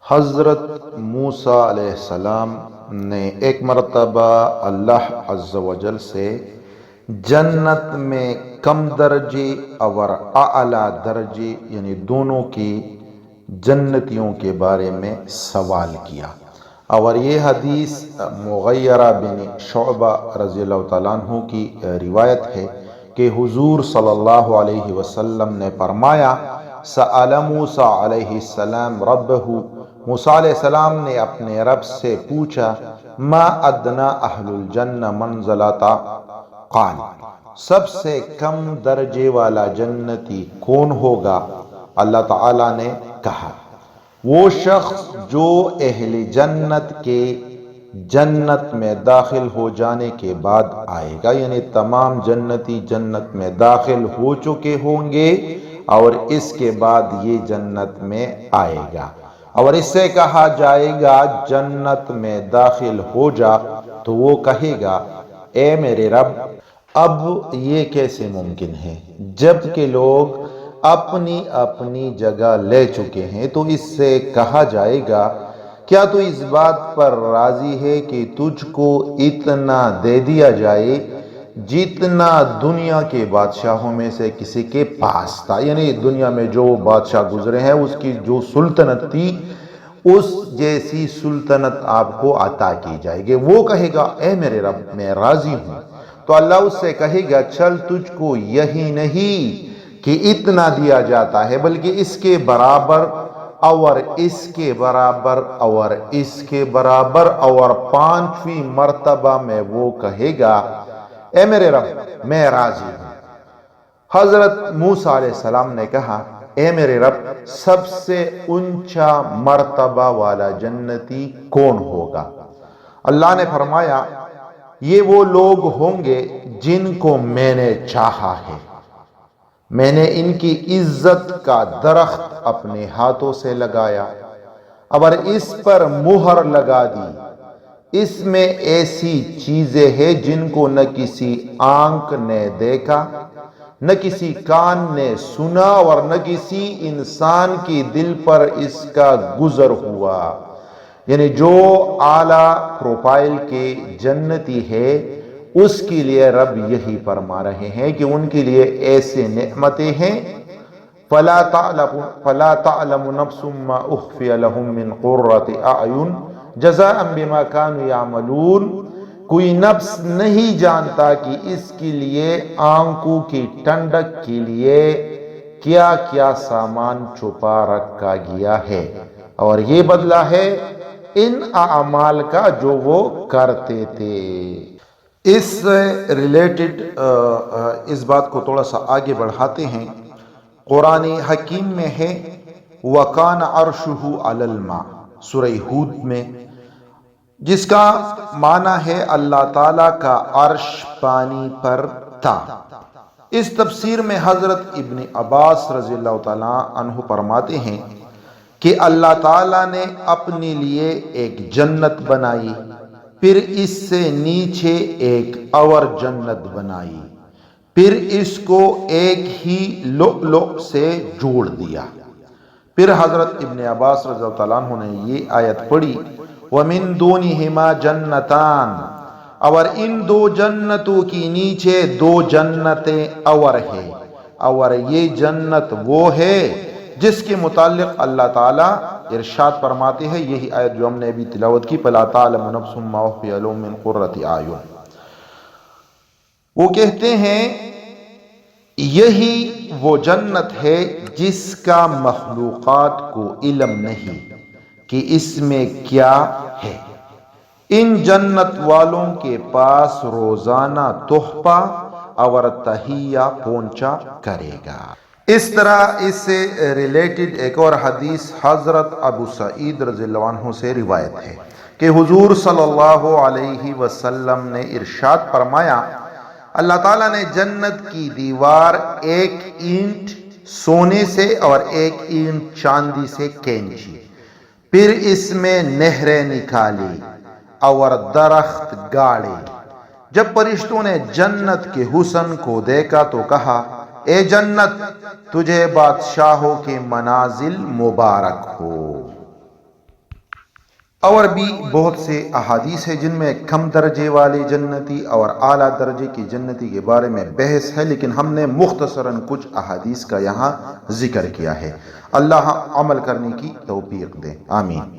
حضرت موسیٰ علیہ السلام نے ایک مرتبہ اللہ عز و جل سے جنت میں کم درجے اور اعلیٰ درجے یعنی دونوں کی جنتیوں کے بارے میں سوال کیا، اور یہ حدیث مغیرہ بن شعبہ رضی اللہ تعالیٰ عنہ کی روایت ہے کہ حضور صلی اللہ علیہ وسلم نے فرمایا، سأل موسیٰ علیہ السلام ربہ، موسیٰ علیہ السلام نے اپنے رب سے پوچھا، ما ادنا اہل الجنہ منزلتا، قال، سب سے کم درجے والا جنتی کون ہوگا؟ اللہ تعالیٰ نے کہا، وہ شخص جو اہل جنت کے جنت میں داخل ہو جانے کے بعد آئے گا، یعنی تمام جنتی جنت میں داخل ہو چکے ہوں گے اور اس کے بعد یہ جنت میں آئے گا، اور اس سے کہا جائے گا جنت میں داخل ہو جا، تو وہ کہے گا، اے میرے رب، اب یہ کیسے ممکن ہے جب کہ لوگ اپنی اپنی جگہ لے چکے ہیں؟ تو اس سے کہا جائے گا، کیا تو اس بات پر راضی ہے کہ تجھ کو اتنا دے دیا جائے جتنا دنیا کے بادشاہوں میں سے کسی کے پاس تھا؟ یعنی دنیا میں جو بادشاہ گزرے ہیں اس کی جو سلطنت تھی، اس جیسی سلطنت آپ کو عطا کی جائے گی۔ وہ کہے گا، اے میرے رب، میں راضی ہوں۔ تو اللہ اس سے کہے گا، چل، تجھ کو یہی نہیں کہ اتنا دیا جاتا ہے، بلکہ اس کے برابر اور اس کے برابر اور اس کے برابر، اور 5ویں مرتبہ میں وہ کہے گا، اے میرے رب، میں راضی ہوں۔ حضرت موسیٰ علیہ السلام نے کہا، اے میرے رب، سب سے اونچا مرتبہ والا جنتی کون ہوگا؟ اللہ نے فرمایا، یہ وہ لوگ ہوں گے جن کو میں نے چاہا ہے، میں نے ان کی عزت کا درخت اپنے ہاتھوں سے لگایا اور اس پر مہر لگا دی۔ اس میں ایسی چیزیں ہیں جن کو نہ کسی آنکھ نے دیکھا، نہ کسی کان نے سنا، اور نہ کسی انسان کی دل پر اس کا گزر ہوا۔ یعنی جو اعلیٰ پروفائل کے جنتی ہے، اس کے لیے رب یہی فرما رہے ہیں کہ ان کے لیے ایسے نعمتیں ہیں، فلا تعلم نفس ما اخفی لهم من قرۃ اعین جزاء بما كانوا یعملون۔ کوئی نفس نہیں جانتا کہ اس کے لیے آنکھوں کی ٹھنڈک کے لیے کیا کیا سامان چھپا رکھا گیا ہے، اور یہ بدلہ ہے ان اعمال کا جو وہ کرتے تھے۔ اس سے ریلیٹڈ اس بات کو تھوڑا سا آگے بڑھاتے ہیں۔ قرآن حکیم میں ہے، وَكَانَ عَرْشُهُ عَلَى الْمَاءِ، سورہ ہود میں، جس کا معنی ہے اللہ تعالیٰ کا عرش پانی پر تھا۔ اس تفسیر میں حضرت ابن عباس رضی اللہ تعالیٰ عنہ فرماتے ہیں کہ اللہ تعالیٰ نے اپنے لیے ایک جنت بنائی، پھر اس سے نیچے ایک اور جنت بنائی، پھر اس کو ایک ہی لؤلؤ سے جوڑ دیا۔ پھر حضرت ابن عباس رضی اللہ تعالیٰ عنہ نے یہ آیت پڑھی، وَمِن دُونِهِمَا جَنَّتَانِ، اور ان دو جنتوں کی نیچے دو جنتیں اور ہیں، اور یہ جنت وہ ہے جس کے متعلق اللہ تعالیٰ ارشاد فرماتے ہیں، یہی آیت جو ہم نے ابھی تلاوت کی، فَلَا تَعْلَمُ نَفْسٌ مَّا أُخْفِيَ لَهُم مِّن قُرَّةِ أَعْيُنٍ۔ وہ کہتے ہیں یہی وہ جنت ہے جس کا مخلوقات کو علم نہیں کہ اس میں کیا ہے۔ ان جنت والوں کے پاس روزانہ تحفہ اور تحیہ پہنچا کرے گا۔ اس طرح اس سے ریلیٹڈ ایک اور حدیث حضرت ابو سعید رضی اللہ عنہ سے روایت ہے کہ حضور صلی اللہ علیہ وسلم نے ارشاد فرمایا، اللہ تعالیٰ نے جنت کی دیوار 1 اینٹ سونے سے اور 1 اینٹ چاندی سے کھینچی، پھر اس میں نہریں نکالی اور درخت گاڑے۔ جب فرشتوں نے جنت کے حسن کو دیکھا تو کہا، اے جنت، تجھے بادشاہوں کے منازل مبارک ہو۔ اور بھی بہت سے احادیث ہیں جن میں کم درجے والے جنتی اور اعلیٰ درجے کی جنتی کے بارے میں بحث ہے، لیکن ہم نے مختصراً کچھ احادیث کا یہاں ذکر کیا ہے۔ اللہ عمل کرنے کی توفیق دے، آمین۔